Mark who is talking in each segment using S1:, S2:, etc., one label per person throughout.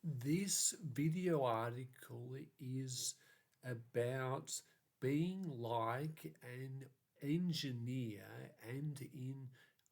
S1: This video article is about being like an engineer and in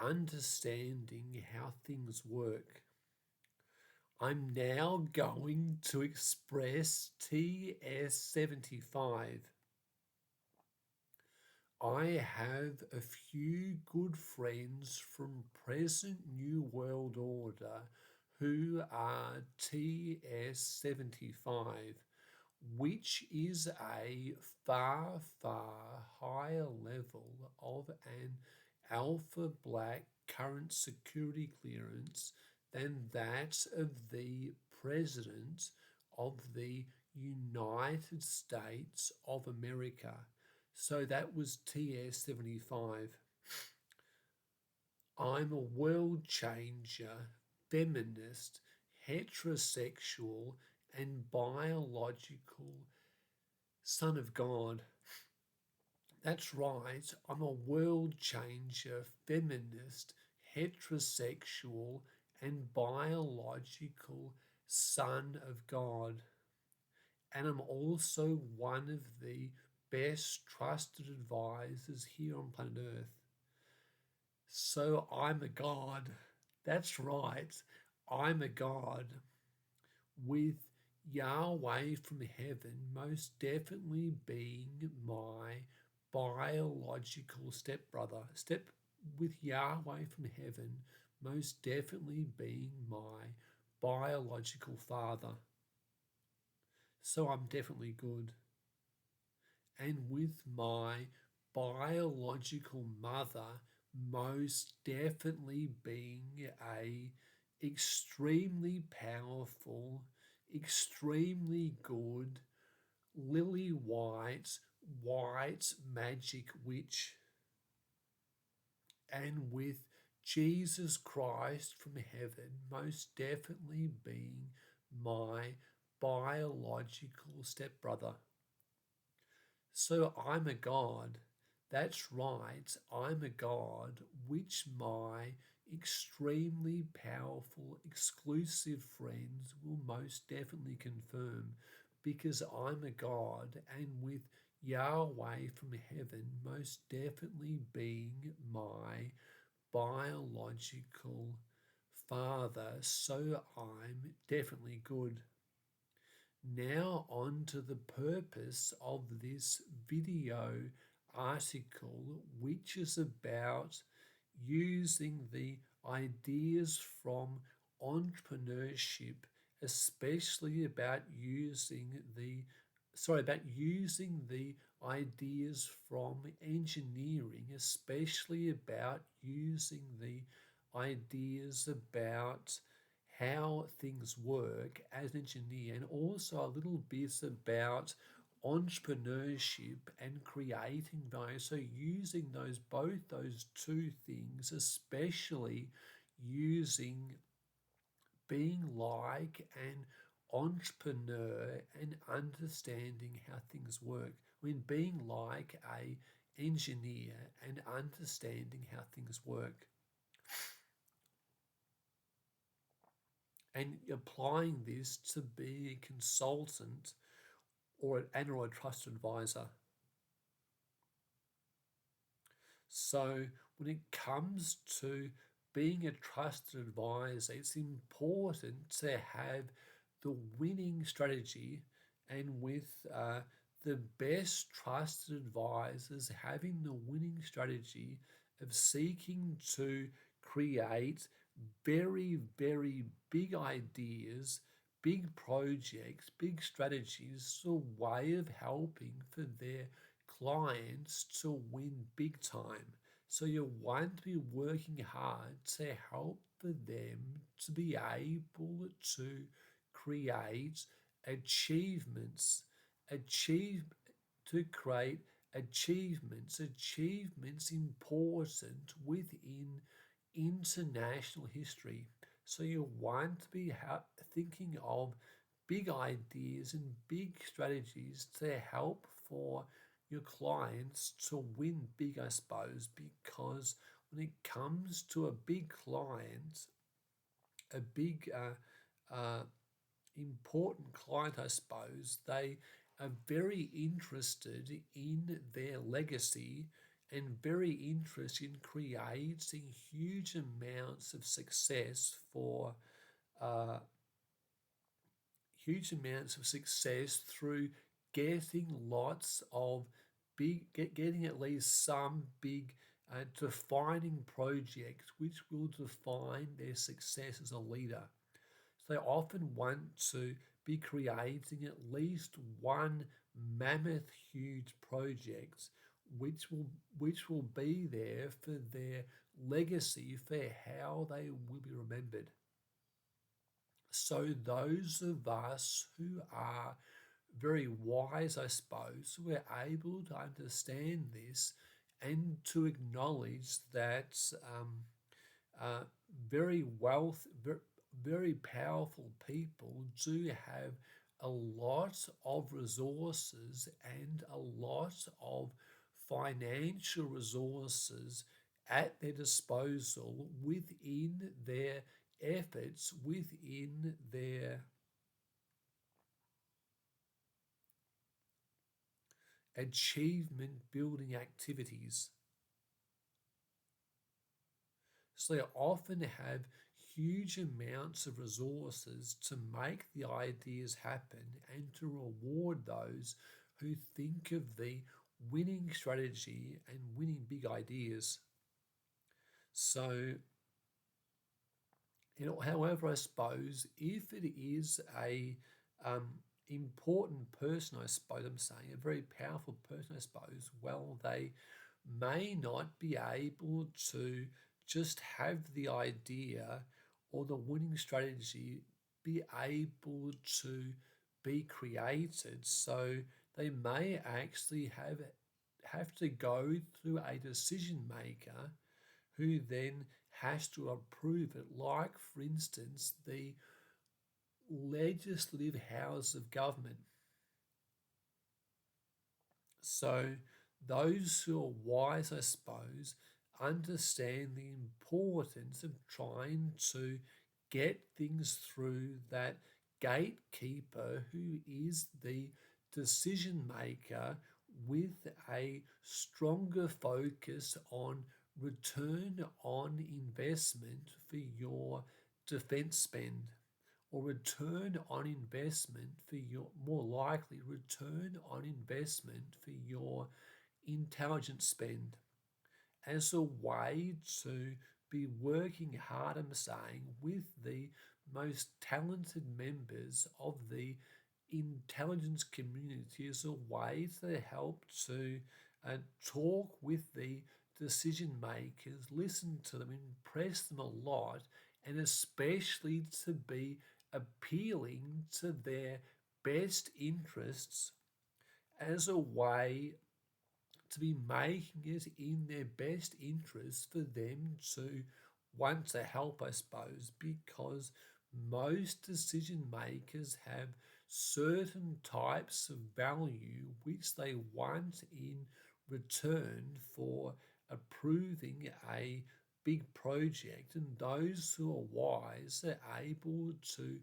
S1: understanding how things work. I'm now going to express TS75. I have a few good friends from present New World Order who are TS75, which is a far, far higher level of an alpha black current security clearance than that of the President of the United States of America. So that was TS75. I'm a world changer, feminist, heterosexual, and biological son of God. That's right, I'm a world changer, feminist, heterosexual, and biological son of God. And I'm also one of the best trusted advisors here on planet Earth. So I'm a God. That's right, I'm a God with Yahweh from heaven most definitely being my biological stepbrother. With Yahweh from heaven most definitely being my biological father. So I'm definitely good. And with my biological mother most definitely being a extremely powerful, extremely good, lily white magic witch, and with Jesus Christ from heaven most definitely being my biological stepbrother. So I'm a God. That's right, I'm a God, which my extremely powerful, exclusive friends will most definitely confirm, because I'm a God, and with Yahweh from heaven most definitely being my biological father, so I'm definitely good. Now on to the purpose of this video article, which is about using the ideas from entrepreneurship, especially about using the ideas from engineering, especially about using the ideas about how things work as an engineer, and also a little bit about entrepreneurship and creating value. So using both those two things, especially using being like an entrepreneur and understanding how things work. I mean, being like a engineer and understanding how things work, and applying this to be a consultant or a trusted advisor. So when it comes to being a trusted advisor, it's important to have the winning strategy, and with the best trusted advisors having the winning strategy of seeking to create very, very big ideas, big projects, big strategies, a way of helping for their clients to win big time. So you want to be working hard to help for them to be able to create achievements, to create achievements important within international history. So you want to be thinking of big ideas and big strategies to help for your clients to win big, I suppose, because when it comes to a big client, a big important client, I suppose. They are very interested in their legacy and very interested in creating huge amounts of success for uh, through getting lots of getting at least some big defining projects which will define their success as a leader. So they often want to be creating at least one mammoth huge project which will be there for their legacy, for how they will be remembered. So those of us who are very wise, I suppose, who are able to understand this and to acknowledge that uh, very very powerful people do have a lot of resources and a lot of financial resources at their disposal within their efforts, within their achievement building activities. So they often have huge amounts of resources to make the ideas happen and to reward those who think of the winning strategy and winning big ideas. So, however, I suppose if it is a important person, I suppose I'm saying, a very powerful person, I suppose, well, they may not be able to just have the idea or the winning strategy be able to be created. So they may actually have to go through a decision maker who then has to approve it, like, for instance, the legislative house of government. So those who are wise, I suppose, understand the importance of trying to get things through that gatekeeper who is the decision maker, with a stronger focus on return on investment for your defense spend, or return on investment for your, more likely, return on investment for your intelligence spend, as a way to be working hard, I'm saying, with the most talented members of the intelligence community, as a way to help to talk with the decision makers, listen to them, impress them a lot, and especially to be appealing to their best interests, as a way to be making it in their best interest for them to want to help, I suppose, because most decision makers have certain types of value which they want in return for approving a big project, and those who are wise are able to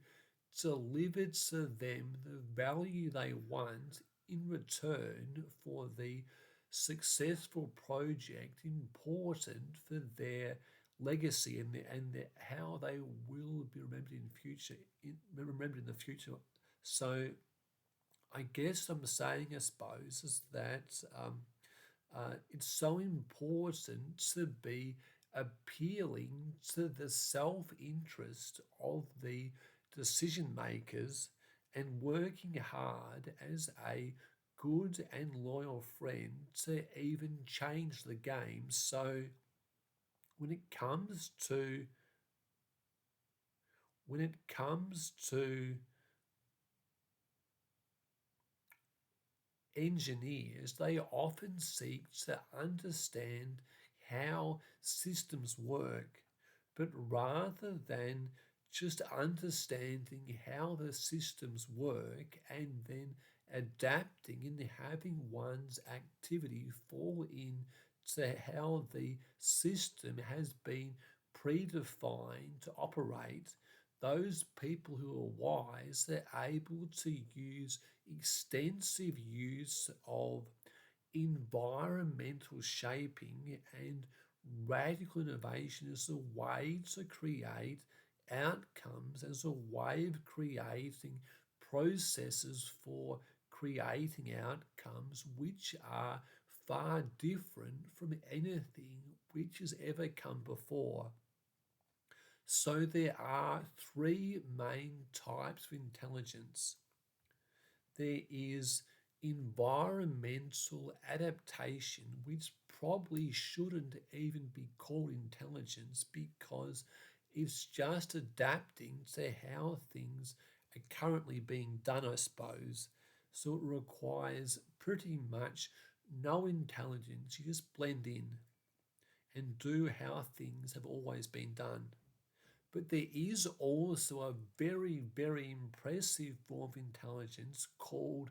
S1: deliver to them the value they want in return for the successful project, important for their legacy and how they will be remembered in future. Remembered in the future. So, I guess I'm saying, I suppose, is that it's so important to be appealing to the self-interest of the decision makers and working hard as a good and loyal friend to even change the game. So when it comes to when it comes to engineers, they often seek to understand how systems work, but rather than just understanding how the systems work and then adapting and having one's activity fall in to how the system has been predefined to operate, those people who are wise, they're able to use extensive use of environmental shaping and radical innovation as a way to create outcomes, as a way of creating processes for creating outcomes which are far different from anything which has ever come before. So there are three main types of intelligence. There is environmental adaptation, which probably shouldn't even be called intelligence because it's just adapting to how things are currently being done, I suppose. So it requires pretty much no intelligence. You just blend in and do how things have always been done. But there is also a very, very impressive form of intelligence called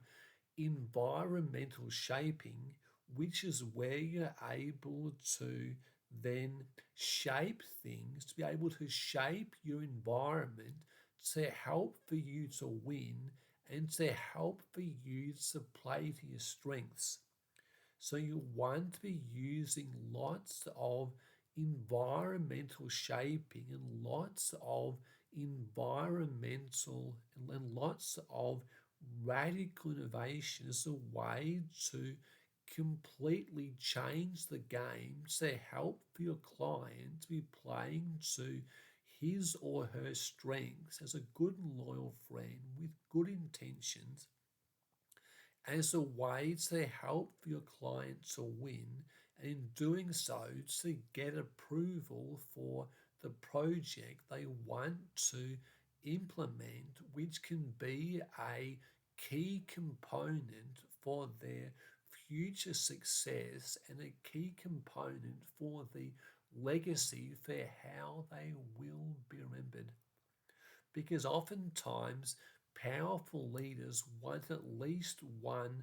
S1: environmental shaping, which is where you're able to then shape things, to be able to shape your environment to help for you to win and to help for you to play to your strengths. So you want to be using lots of environmental shaping and lots of environmental and lots of radical innovation as a way to completely change the game to help for your client to be playing to his or her strengths as a good and loyal friend with good intentions, as a way to help your client to win, and in doing so to get approval for the project they want to implement, which can be a key component for their future success and a key component for the legacy for how they will be remembered. Because oftentimes powerful leaders want at least one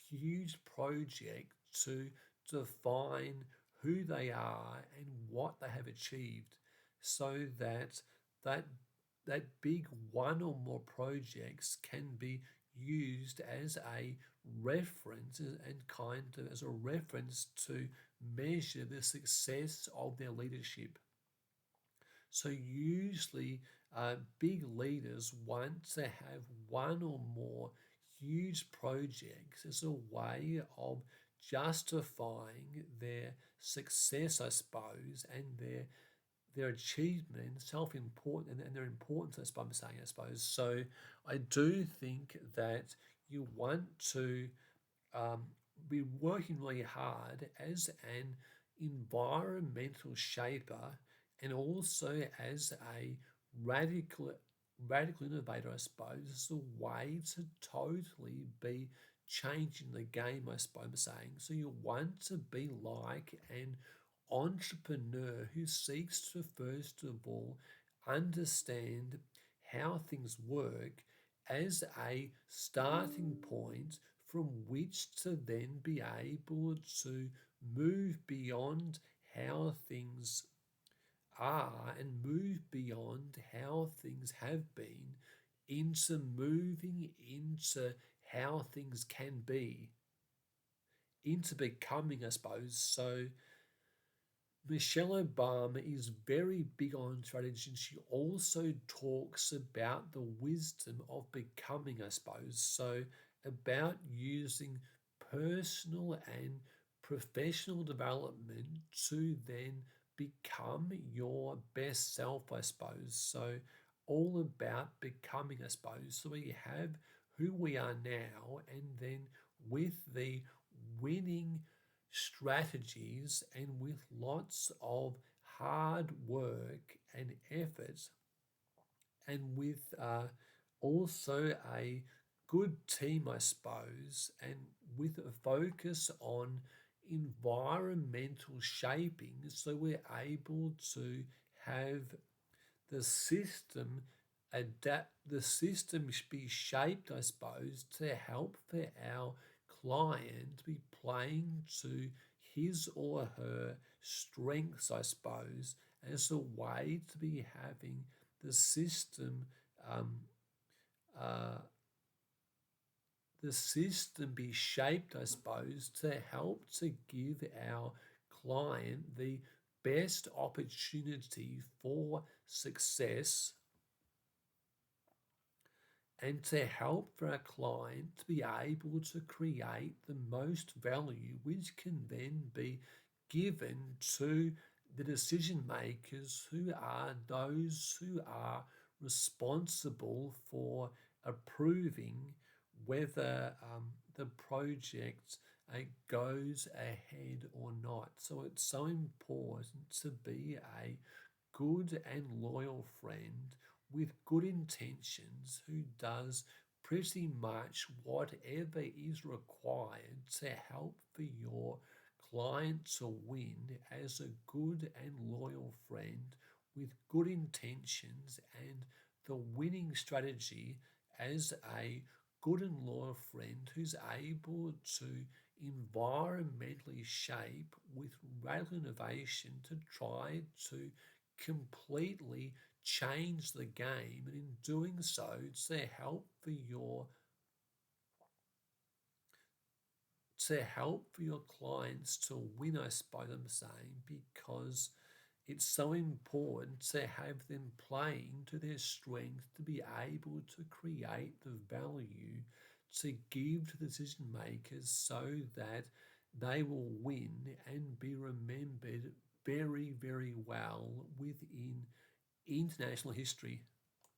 S1: huge project to define who they are and what they have achieved, so that that that big one or more projects can be used as a reference and kind of as a reference to measure the success of their leadership. So usually big leaders want to have one or more huge projects as a way of justifying their success, I suppose, and their achievement and self-important and their importance, I suppose. So I do think that you want to be working really hard as an environmental shaper and also as a radical radical innovator, I suppose. It's a way to totally be changing the game, I suppose I'm saying. So you want to be like an entrepreneur who seeks to first of all understand how things work as a starting point from which to then be able to move beyond how things are and move beyond how things have been into moving into how things can be, into becoming, I suppose. So Michelle Obama is very big on strategy, and she also talks about the wisdom of becoming, I suppose. So, about using personal and professional development to then become your best self, I suppose. So, all about becoming, I suppose. So, we have who we are now, and then with the winning strategies and with lots of hard work and effort, and with also a good team, I suppose, and with a focus on environmental shaping, so we're able to have the system the system should be shaped, I suppose, to help for our client to be playing to his or her strengths, I suppose, as a way to be having the system uh, the system be shaped, I suppose, to help to give our client the best opportunity for success and to help for our client to be able to create the most value, which can then be given to the decision makers who are those who are responsible for approving whether the project goes ahead or not. So it's so important to be a good and loyal friend with good intentions who does pretty much whatever is required to help for your client to win as a good and loyal friend with good intentions and the winning strategy as a good and loyal friend who's able to environmentally shape with radical innovation to try to completely change the game, and in doing so to help for your clients to win, I suppose I'm saying, because it's so important to have them playing to their strength to be able to create the value to give to the decision makers so that they will win and be remembered very, very well within international history.